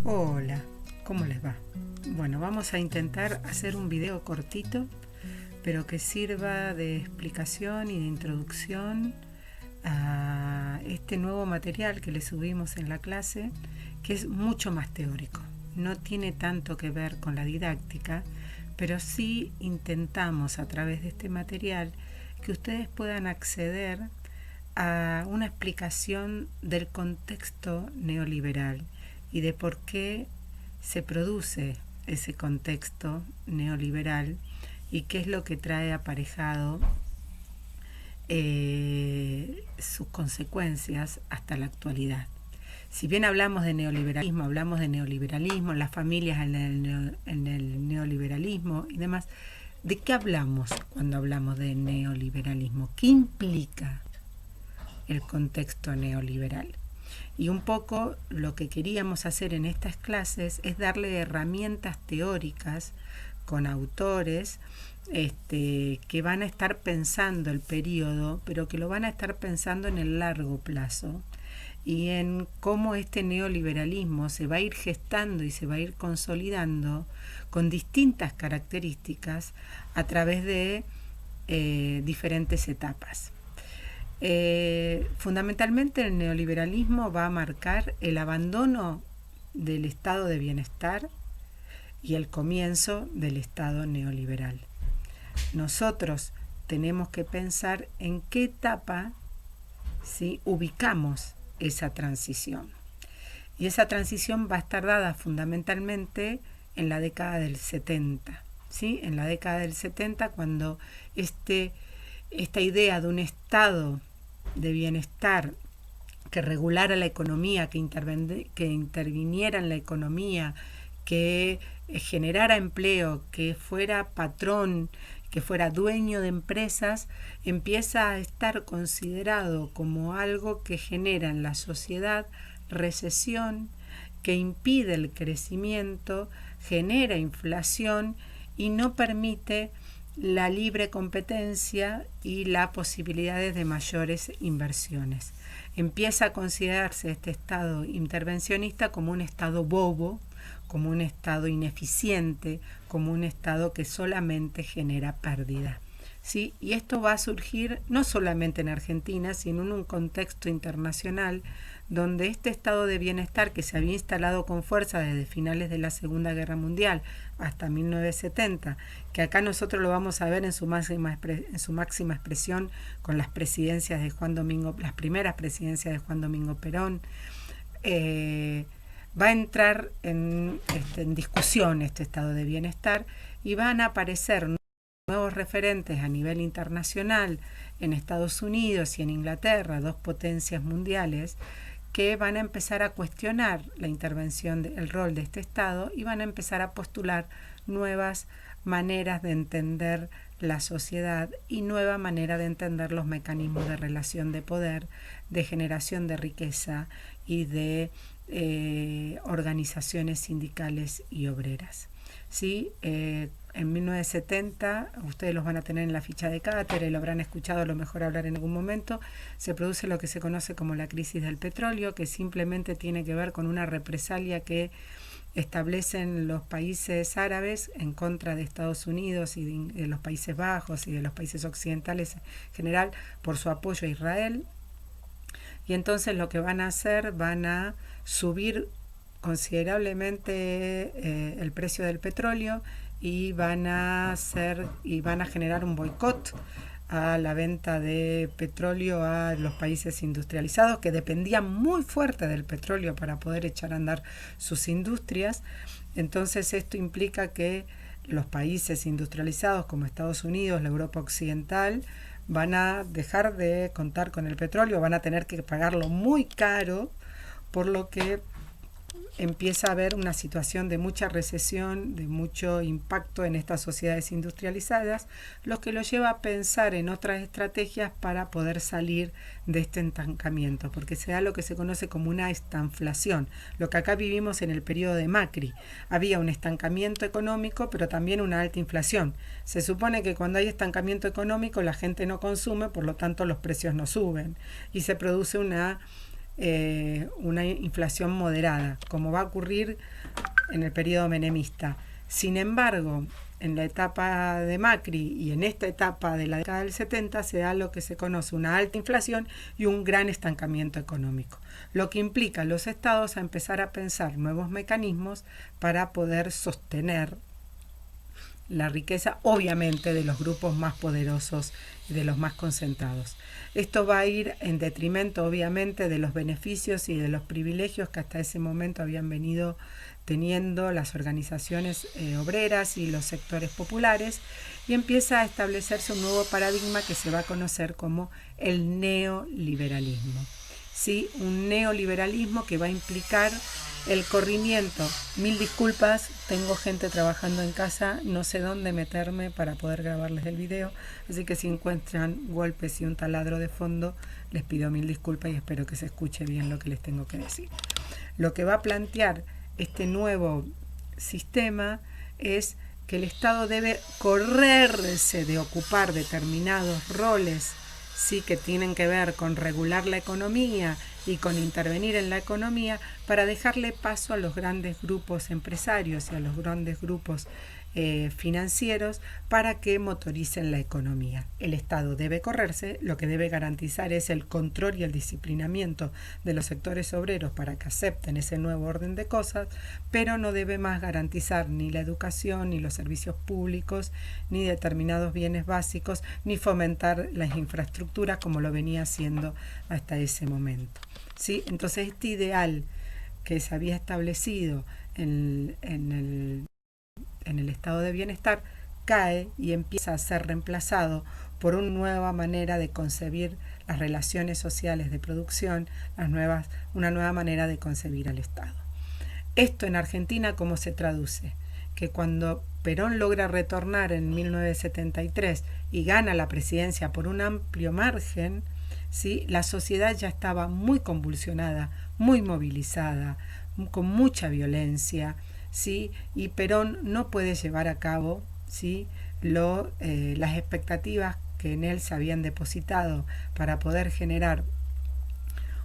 Hola, ¿cómo les va? Bueno, vamos a intentar hacer un video cortito, pero que sirva de explicación y de introducción a este nuevo material que le subimos en la clase, que es mucho más teórico. No tiene tanto que ver con la didáctica, pero sí intentamos a través de este material que ustedes puedan acceder a una explicación del contexto neoliberal y de por qué se produce ese contexto neoliberal y qué es lo que trae aparejado sus consecuencias hasta la actualidad. Si bien hablamos de neoliberalismo, las familias en el neoliberalismo y demás, ¿de qué hablamos cuando hablamos de neoliberalismo? ¿Qué implica el contexto neoliberal? Y un poco lo que queríamos hacer en estas clases es darle herramientas teóricas con autores que van a estar pensando el periodo, pero que lo van a estar pensando en el largo plazo y en cómo este neoliberalismo se va a ir gestando y se va a ir consolidando con distintas características a través de diferentes etapas. Fundamentalmente el neoliberalismo va a marcar el abandono del estado de bienestar y el comienzo del estado neoliberal. Nosotros tenemos que pensar en qué etapa, ¿sí?, ubicamos esa transición. Y esa transición va a estar dada fundamentalmente en la década del 70, ¿sí? En la década del 70, cuando esta idea de un estado de bienestar que regulara la economía, que interviniera en la economía, que generara empleo, que fuera patrón, que fuera dueño de empresas, empieza a estar considerado como algo que genera en la sociedad recesión, que impide el crecimiento, genera inflación y no permite la libre competencia y las posibilidades de mayores inversiones. Empieza a considerarse este estado intervencionista como un estado bobo, como un estado ineficiente, como un estado que solamente genera pérdida. ¿Sí? Y esto va a surgir no solamente en Argentina, sino en un contexto internacional donde este estado de bienestar que se había instalado con fuerza desde finales de la Segunda Guerra Mundial hasta 1970, que acá nosotros lo vamos a ver en su máxima expresión con las presidencias de Juan Domingo, las primeras presidencias de Juan Domingo Perón, va a entrar en discusión este estado de bienestar y van a aparecer nuevos referentes a nivel internacional en Estados Unidos y en Inglaterra, dos potencias mundiales, que van a empezar a cuestionar la intervención, el rol de este Estado y van a empezar a postular nuevas maneras de entender la sociedad y nueva manera de entender los mecanismos de relación de poder, de generación de riqueza y de organizaciones sindicales y obreras. ¿Sí? En 1970, ustedes los van a tener en la ficha de cátedra y lo habrán escuchado a lo mejor hablar en algún momento, se produce lo que se conoce como la crisis del petróleo, que simplemente tiene que ver con una represalia que establecen los países árabes en contra de Estados Unidos y de los Países Bajos y de los países occidentales en general por su apoyo a Israel. Y entonces lo que van a hacer, van a subir considerablemente el precio del petróleo y van a generar un boicot a la venta de petróleo a los países industrializados que dependían muy fuerte del petróleo para poder echar a andar sus industrias. Entonces esto implica que los países industrializados como Estados Unidos, la Europa occidental, van a dejar de contar con el petróleo, van a tener que pagarlo muy caro, por lo que empieza a haber una situación de mucha recesión, de mucho impacto en estas sociedades industrializadas, lo que lo lleva a pensar en otras estrategias para poder salir de este estancamiento, porque se da lo que se conoce como una estanflación, lo que acá vivimos en el periodo de Macri. Había un estancamiento económico, pero también una alta inflación. Se supone que cuando hay estancamiento económico la gente no consume, por lo tanto los precios no suben, y se produce una una inflación moderada, como va a ocurrir en el periodo menemista. Sin embargo, en la etapa de Macri y en esta etapa de la década del 70 se da lo que se conoce una alta inflación y un gran estancamiento económico, lo que implica a los estados a empezar a pensar nuevos mecanismos para poder sostener la riqueza, obviamente, de los grupos más poderosos y de los más concentrados. Esto va a ir en detrimento, obviamente, de los beneficios y de los privilegios que hasta ese momento habían venido teniendo las organizaciones obreras y los sectores populares, y empieza a establecerse un nuevo paradigma que se va a conocer como el neoliberalismo. ¿Sí? Un neoliberalismo que va a implicar el corrimiento. Mil disculpas, tengo gente trabajando en casa, no sé dónde meterme para poder grabarles el video, así que si encuentran golpes y un taladro de fondo, les pido mil disculpas y espero que se escuche bien lo que les tengo que decir. Lo que va a plantear este nuevo sistema es que el Estado debe correrse de ocupar determinados roles, sí, que tienen que ver con regular la economía y con intervenir en la economía, para dejarle paso a los grandes grupos empresarios y a los grandes grupos financieros para que motoricen la economía. El Estado debe correrse, lo que debe garantizar es el control y el disciplinamiento de los sectores obreros para que acepten ese nuevo orden de cosas, pero no debe más garantizar ni la educación, ni los servicios públicos, ni determinados bienes básicos, ni fomentar las infraestructuras como lo venía haciendo hasta ese momento. ¿Sí? Entonces este ideal que se había establecido en el estado de bienestar cae y empieza a ser reemplazado por una nueva manera de concebir las relaciones sociales de producción, una nueva manera de concebir al Estado. Esto en Argentina, ¿cómo se traduce? Que cuando Perón logra retornar en 1973 y gana la presidencia por un amplio margen, ¿sí? La sociedad ya estaba muy convulsionada, muy movilizada, con mucha violencia, ¿sí? Y Perón no puede llevar a cabo, ¿sí? Las expectativas que en él se habían depositado para poder generar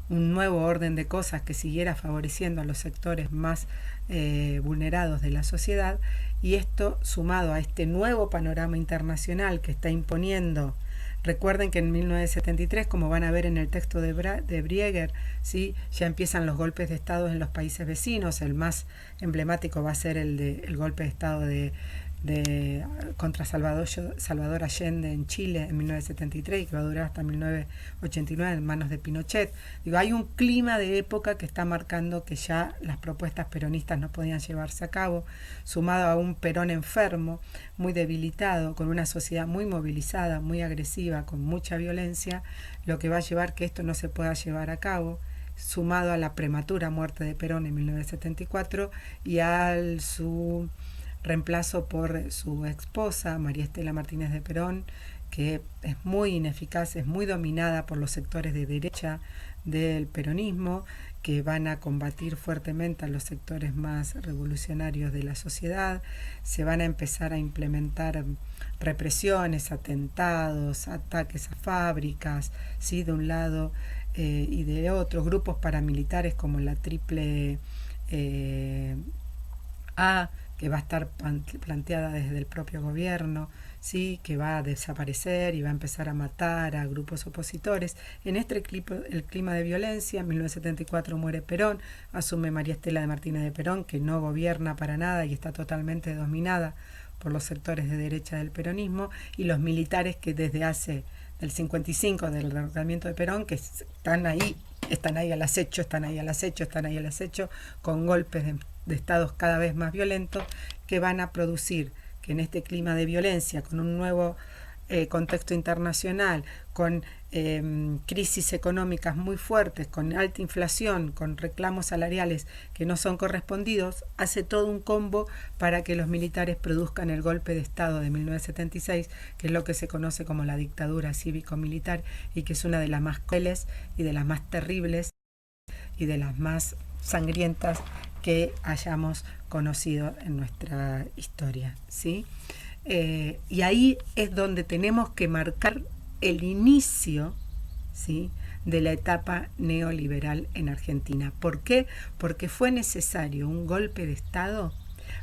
un nuevo orden de cosas que siguiera favoreciendo a los sectores más vulnerados de la sociedad, y esto sumado a este nuevo panorama internacional que está imponiendo. Recuerden que en 1973, como van a ver en el texto de Brieger, ¿sí? Ya empiezan los golpes de Estado en los países vecinos. El más emblemático va a ser el golpe de Estado contra Salvador Allende en Chile en 1973 y que va a durar hasta 1989 en manos de Pinochet. Digo, hay un clima de época que está marcando que ya las propuestas peronistas no podían llevarse a cabo, sumado a un Perón enfermo, muy debilitado, con una sociedad muy movilizada, muy agresiva, con mucha violencia, lo que va a llevar que esto no se pueda llevar a cabo, sumado a la prematura muerte de Perón en 1974 y su reemplazo por su esposa, María Estela Martínez de Perón, que es muy ineficaz, es muy dominada por los sectores de derecha del peronismo, que van a combatir fuertemente a los sectores más revolucionarios de la sociedad. Se van a empezar a implementar represiones, atentados, ataques a fábricas, ¿sí? De un lado y de otro, grupos paramilitares como la Triple A, que va a estar planteada desde el propio gobierno, ¿sí? Que va a desaparecer y va a empezar a matar a grupos opositores. En este el clima de violencia, en 1974 muere Perón, asume María Estela de Martínez de Perón, que no gobierna para nada y está totalmente dominada por los sectores de derecha del peronismo, y los militares que desde hace del 55, del derrocamiento de Perón, que están ahí al acecho, con golpes de estados cada vez más violentos, que van a producir que en este clima de violencia, con un nuevo contexto internacional, con crisis económicas muy fuertes, con alta inflación, con reclamos salariales que no son correspondidos, hace todo un combo para que los militares produzcan el golpe de Estado de 1976, que es lo que se conoce como la dictadura cívico-militar, y que es una de las más crueles y de las más terribles y de las más sangrientas que hayamos conocido en nuestra historia, ¿sí? Y ahí es donde tenemos que marcar el inicio, ¿sí?, de la etapa neoliberal en Argentina. ¿Por qué? Porque fue necesario un golpe de Estado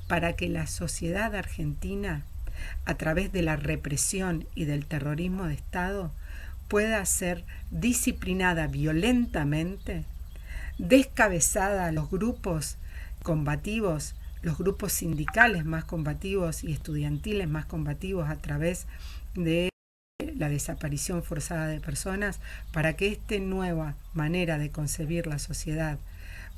para que la sociedad argentina, a través de la represión y del terrorismo de Estado, pueda ser disciplinada violentamente, descabezada a los grupos combativos, los grupos sindicales más combativos y estudiantiles más combativos a través de la desaparición forzada de personas, para que esta nueva manera de concebir la sociedad,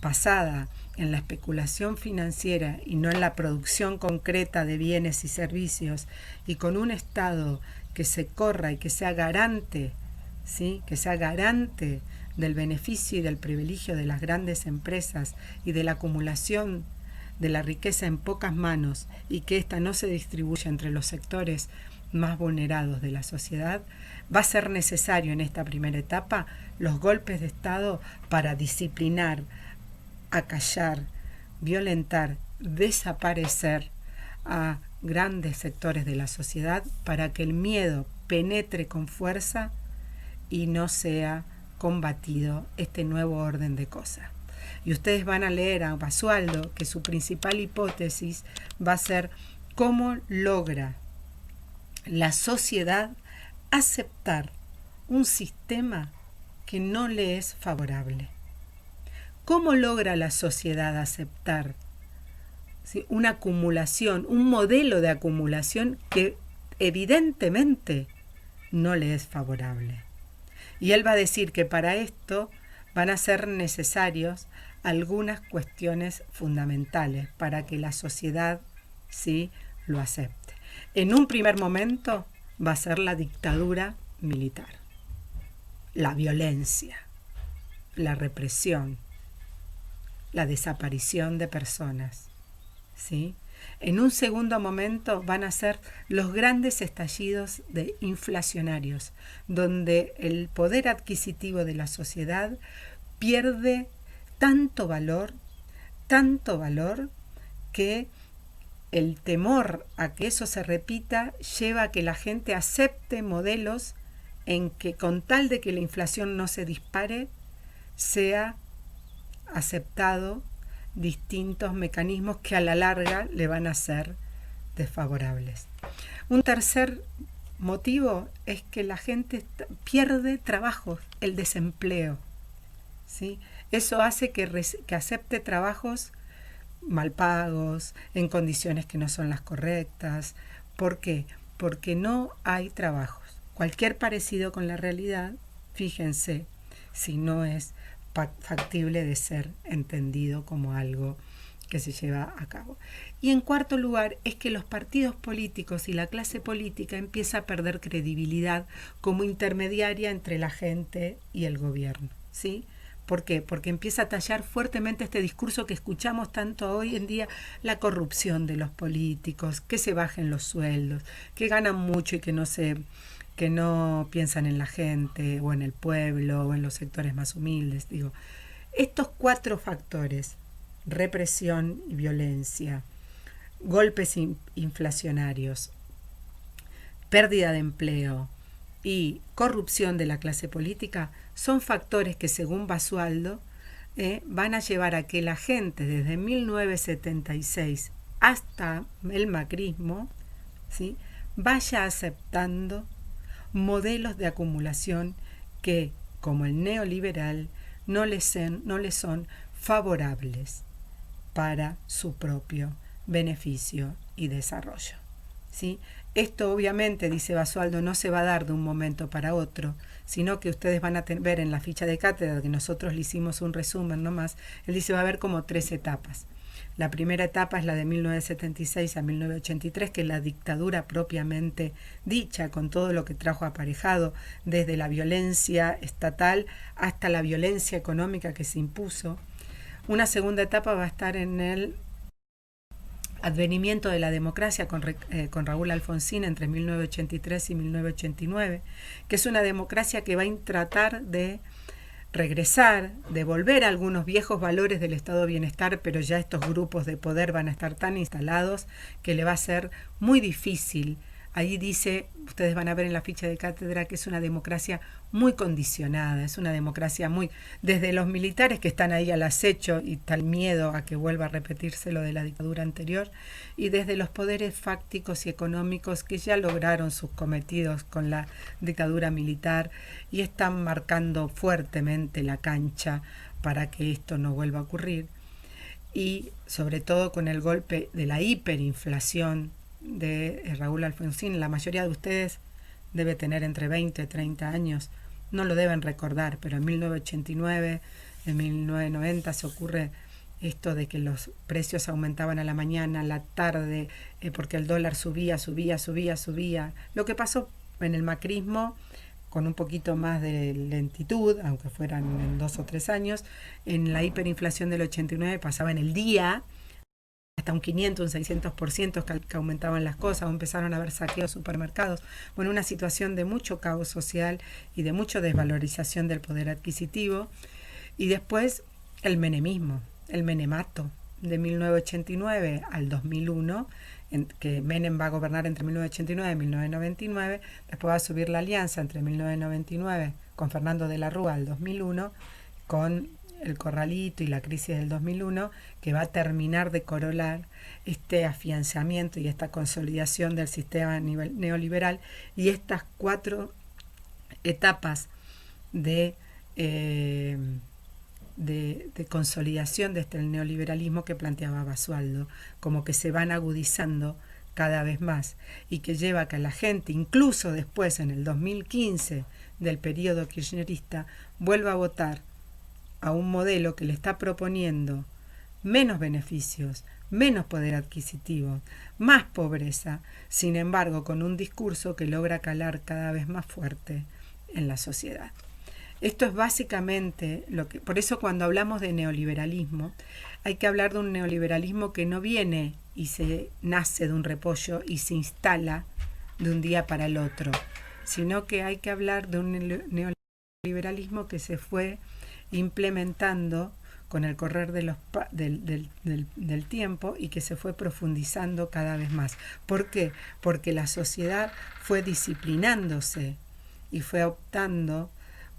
basada en la especulación financiera y no en la producción concreta de bienes y servicios, y con un Estado que se corra y que sea garante, ¿sí?, que sea garante del beneficio y del privilegio de las grandes empresas y de la acumulación de la riqueza en pocas manos, y que ésta no se distribuya entre los sectores más vulnerados de la sociedad, va a ser necesario en esta primera etapa los golpes de Estado para disciplinar, acallar, violentar, desaparecer a grandes sectores de la sociedad, para que el miedo penetre con fuerza y no sea combatido este nuevo orden de cosas. Y ustedes van a leer a Basualdo que su principal hipótesis va a ser cómo logra la sociedad aceptar un sistema que no le es favorable. ¿Cómo logra la sociedad aceptar, ¿sí?, una acumulación, un modelo de acumulación que evidentemente no le es favorable? Y él va a decir que para esto van a ser necesarios algunas cuestiones fundamentales para que la sociedad, ¿sí?, lo acepte. En un primer momento va a ser la dictadura militar, la violencia, la represión, la desaparición de personas, ¿sí? En un segundo momento van a ser los grandes estallidos inflacionarios, donde el poder adquisitivo de la sociedad pierde tanto valor, que el temor a que eso se repita lleva a que la gente acepte modelos en que, con tal de que la inflación no se dispare, sea aceptado distintos mecanismos que a la larga le van a ser desfavorables. Un tercer motivo es que la gente pierde trabajo, el desempleo, ¿sí? Eso hace que acepte trabajos mal pagos, en condiciones que no son las correctas. ¿Por qué? Porque no hay trabajos. Cualquier parecido con la realidad, fíjense, si no es factible de ser entendido como algo que se lleva a cabo. Y en cuarto lugar, es que los partidos políticos y la clase política empieza a perder credibilidad como intermediaria entre la gente y el gobierno, ¿sí? ¿Por qué? Porque empieza a tallar fuertemente este discurso que escuchamos tanto hoy en día, la corrupción de los políticos, que se bajen los sueldos, que ganan mucho y que no piensan en la gente o en el pueblo o en los sectores más humildes. Digo, estos cuatro factores, represión y violencia, golpes inflacionarios, pérdida de empleo y corrupción de la clase política, son factores que, según Basualdo, van a llevar a que la gente desde 1976 hasta el macrismo, ¿sí?, vaya aceptando modelos de acumulación que, como el neoliberal, no les son favorables para su propio beneficio y desarrollo, ¿sí? Esto obviamente, dice Basualdo, no se va a dar de un momento para otro, sino que ustedes van a ver en la ficha de cátedra, que nosotros le hicimos un resumen nomás. Él dice va a haber como 3 etapas. La primera etapa es la de 1976 a 1983, que es la dictadura propiamente dicha, con todo lo que trajo aparejado, desde la violencia estatal hasta la violencia económica que se impuso. Una segunda etapa va a estar en el advenimiento de la democracia con Raúl Alfonsín entre 1983 y 1989, que es una democracia que va a tratar de regresar, de volver a algunos viejos valores del estado de bienestar, pero ya estos grupos de poder van a estar tan instalados que le va a ser muy difícil ahí dice, ustedes van a ver en la ficha de cátedra, que es una democracia muy condicionada, es una democracia muy, desde los militares que están ahí al acecho y tal miedo a que vuelva a repetirse lo de la dictadura anterior, y desde los poderes fácticos y económicos que ya lograron sus cometidos con la dictadura militar y están marcando fuertemente la cancha para que esto no vuelva a ocurrir, y sobre todo con el golpe de la hiperinflación de Raúl Alfonsín. La mayoría de ustedes debe tener entre 20 y 30 años, no lo deben recordar, pero en 1989, en 1990 se ocurre esto de que los precios aumentaban a la mañana, a la tarde, porque el dólar subía. Lo que pasó en el macrismo, con un poquito más de lentitud, aunque fueran en 2 o 3 años, en la hiperinflación del 89 pasaba en el día, hasta un 500, un 600% que aumentaban las cosas, o empezaron a haber saqueos de supermercados. Bueno, una situación de mucho caos social y de mucha desvalorización del poder adquisitivo. Y después el menemismo, el menemato, de 1989 al 2001, que Menem va a gobernar entre 1989 y 1999, después va a subir la alianza entre 1999 con Fernando de la Rúa al 2001, con el corralito y la crisis del 2001, que va a terminar de coronar este afianzamiento y esta consolidación del sistema neoliberal, y estas 4 etapas de consolidación de este neoliberalismo que planteaba Basualdo, como que se van agudizando cada vez más, y que lleva a que la gente, incluso después en el 2015 del periodo kirchnerista, vuelva a votar a un modelo que le está proponiendo menos beneficios, menos poder adquisitivo, más pobreza, sin embargo con un discurso que logra calar cada vez más fuerte en la sociedad. Esto es básicamente lo que, por eso cuando hablamos de neoliberalismo, hay que hablar de un neoliberalismo que no viene y se nace de un repollo y se instala de un día para el otro, sino que hay que hablar de un neoliberalismo que se fue implementando con el correr de del tiempo, y que se fue profundizando cada vez más. ¿Por qué? Porque la sociedad fue disciplinándose y fue optando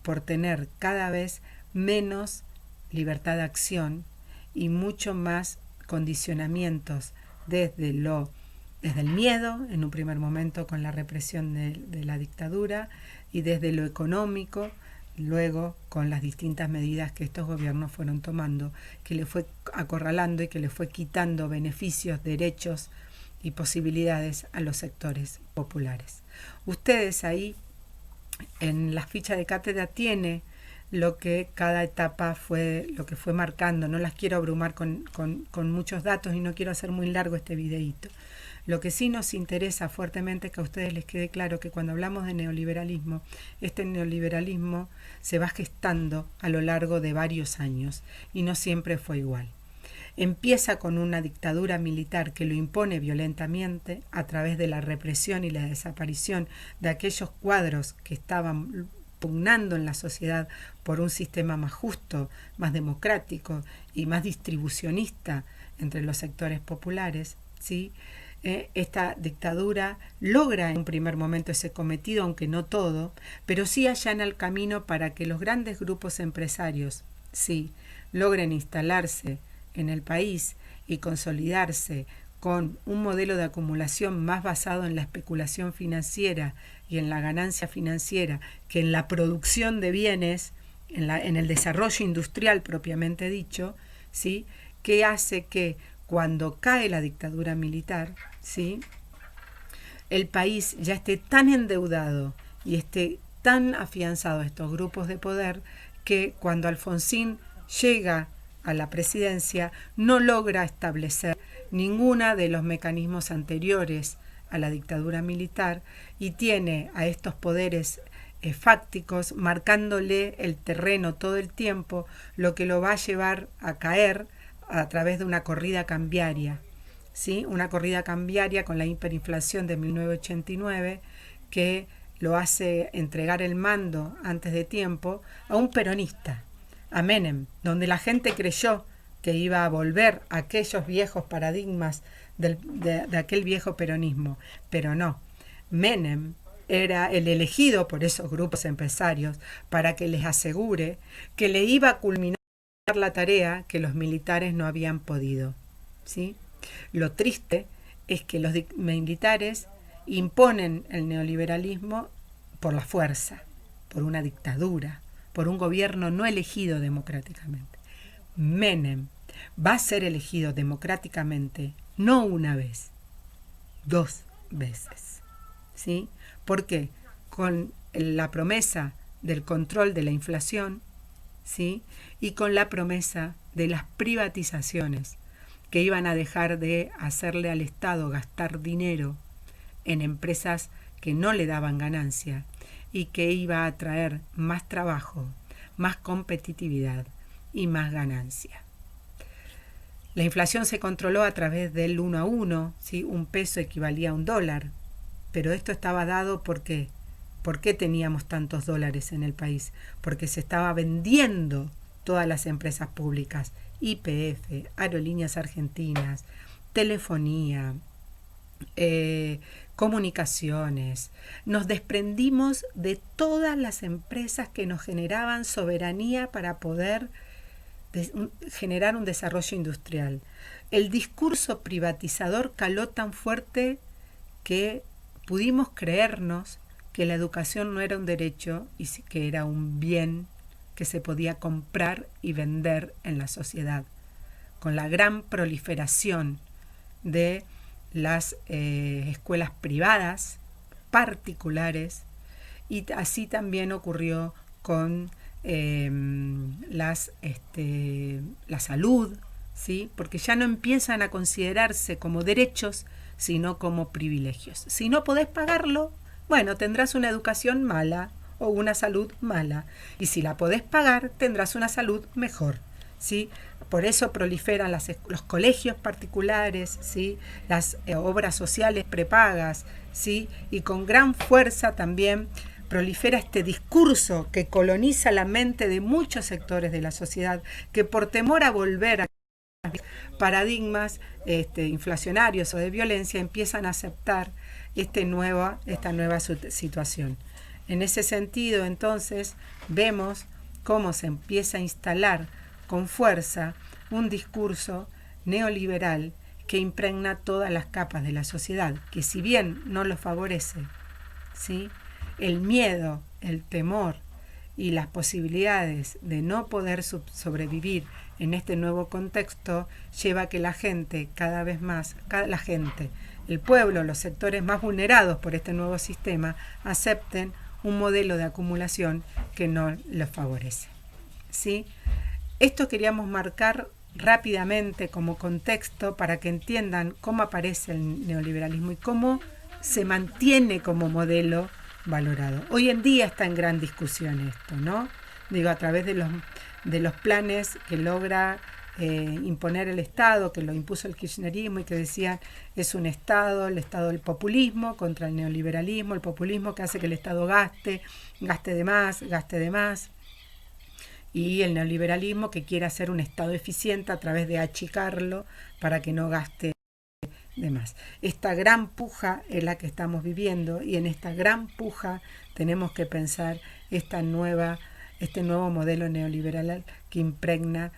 por tener cada vez menos libertad de acción y mucho más condicionamientos desde el miedo, en un primer momento con la represión de la dictadura, y desde lo económico, luego con las distintas medidas que estos gobiernos fueron tomando, que le fue acorralando y que le fue quitando beneficios, derechos y posibilidades a los sectores populares. Ustedes ahí en la ficha de cátedra tiene lo que cada etapa fue, lo que fue marcando. No las quiero abrumar con muchos datos y no quiero hacer muy largo este videíto. Lo que sí nos interesa fuertemente es que a ustedes les quede claro que cuando hablamos de neoliberalismo, este neoliberalismo se va gestando a lo largo de varios años y no siempre fue igual. Empieza con una dictadura militar que lo impone violentamente a través de la represión y la desaparición de aquellos cuadros que estaban pugnando en la sociedad por un sistema más justo, más democrático y más distribucionista entre los sectores populares, ¿sí? Esta dictadura logra en un primer momento ese cometido, aunque no todo, pero sí allana el camino para que los grandes grupos empresarios sí logren instalarse en el país y consolidarse con un modelo de acumulación más basado en la especulación financiera y en la ganancia financiera que en la producción de bienes, en el desarrollo industrial propiamente dicho, ¿sí? Que hace que cuando cae la dictadura militar, ¿sí? El país ya esté tan endeudado y esté tan afianzado a estos grupos de poder que cuando Alfonsín llega a la presidencia no logra establecer ninguno de los mecanismos anteriores a la dictadura militar y tiene a estos poderes fácticos marcándole el terreno todo el tiempo, lo que lo va a llevar a caer a través de una corrida cambiaria, ¿sí? Una corrida cambiaria con la hiperinflación de 1989 que lo hace entregar el mando antes de tiempo a un peronista, a Menem, donde la gente creyó que iba a volver a aquellos viejos paradigmas de aquel viejo peronismo, pero no. Menem era el elegido por esos grupos empresarios para que les asegure que le iba a culminar la tarea que los militares no habían podido, ¿sí? Lo triste es que los militares imponen el neoliberalismo por la fuerza, por una dictadura, por un gobierno no elegido democráticamente. Menem va a ser elegido democráticamente no una vez, 2 veces, ¿sí? ¿Por qué? Con la promesa del control de la inflación, ¿sí? Y con la promesa de las privatizaciones que iban a dejar de hacerle al Estado gastar dinero en empresas que no le daban ganancia y que iba a traer más trabajo, más competitividad y más ganancia. La inflación se controló a través del 1 a 1, ¿sí? Un peso equivalía a $1, pero esto estaba dado porque ¿por qué teníamos tantos dólares en el país? Porque se estaba vendiendo todas las empresas públicas, YPF, Aerolíneas Argentinas, telefonía, comunicaciones. Nos desprendimos de todas las empresas que nos generaban soberanía para poder generar un desarrollo industrial. El discurso privatizador caló tan fuerte que pudimos creernos que la educación no era un derecho y que era un bien que se podía comprar y vender en la sociedad, con la gran proliferación de las escuelas privadas, particulares, y así también ocurrió con la salud, ¿sí? Porque ya no empiezan a considerarse como derechos, sino como privilegios. Si no podés pagarlo, bueno, tendrás una educación mala o una salud mala. Y si la podés pagar, tendrás una salud mejor, ¿sí? Por eso proliferan los colegios particulares, ¿sí? Las obras sociales prepagas, ¿sí? Y con gran fuerza también prolifera este discurso que coloniza la mente de muchos sectores de la sociedad, que por temor a volver a paradigmas inflacionarios o de violencia empiezan a aceptar esta nueva situación. En ese sentido, entonces, vemos cómo se empieza a instalar con fuerza un discurso neoliberal que impregna todas las capas de la sociedad, que si bien no lo favorece, ¿sí? El miedo, el temor y las posibilidades de no poder sobrevivir en este nuevo contexto lleva a que la gente, cada vez más, el pueblo, los sectores más vulnerados por este nuevo sistema, acepten un modelo de acumulación que no los favorece, ¿sí? Esto queríamos marcar rápidamente como contexto para que entiendan cómo aparece el neoliberalismo y cómo se mantiene como modelo valorado. Hoy en día está en gran discusión esto, ¿no? Digo, a través de los planes que logra imponer el Estado, que lo impuso el kirchnerismo y que decían es un Estado, el Estado del populismo contra el neoliberalismo, el populismo que hace que el Estado gaste de más, y el neoliberalismo que quiere hacer un Estado eficiente a través de achicarlo para que no gaste de más. Esta gran puja es la que estamos viviendo y en esta gran puja tenemos que pensar este nuevo modelo neoliberal que impregna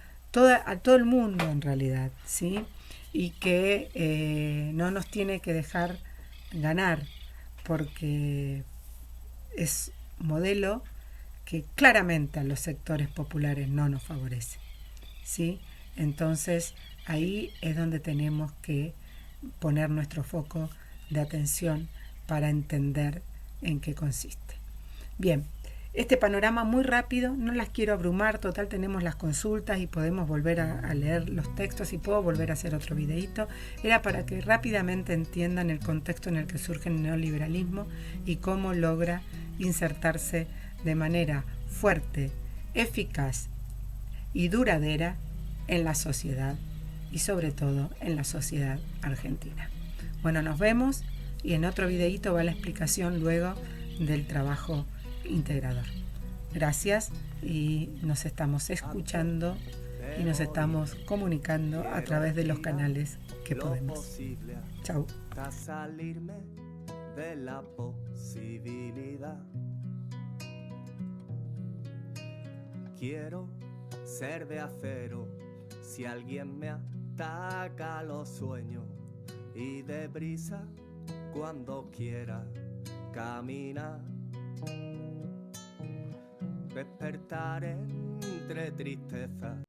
a todo el mundo en realidad, ¿sí? Y que no nos tiene que dejar ganar porque es un modelo que claramente a los sectores populares no nos favorece, ¿sí? Entonces ahí es donde tenemos que poner nuestro foco de atención para entender en qué consiste. Bien, este panorama muy rápido, no las quiero abrumar, total tenemos las consultas y podemos volver a leer los textos y puedo volver a hacer otro videíto. Era para que rápidamente entiendan el contexto en el que surge el neoliberalismo y cómo logra insertarse de manera fuerte, eficaz y duradera en la sociedad y sobre todo en la sociedad argentina. Bueno, nos vemos y en otro videíto va la explicación luego del trabajo integrador. Gracias y nos estamos escuchando y nos estamos comunicando a través de los canales que podemos. Chau. de la posibilidad. Quiero ser de acero si alguien me ataca los sueños, y de brisa cuando quiera caminar. Despertar entre tristezas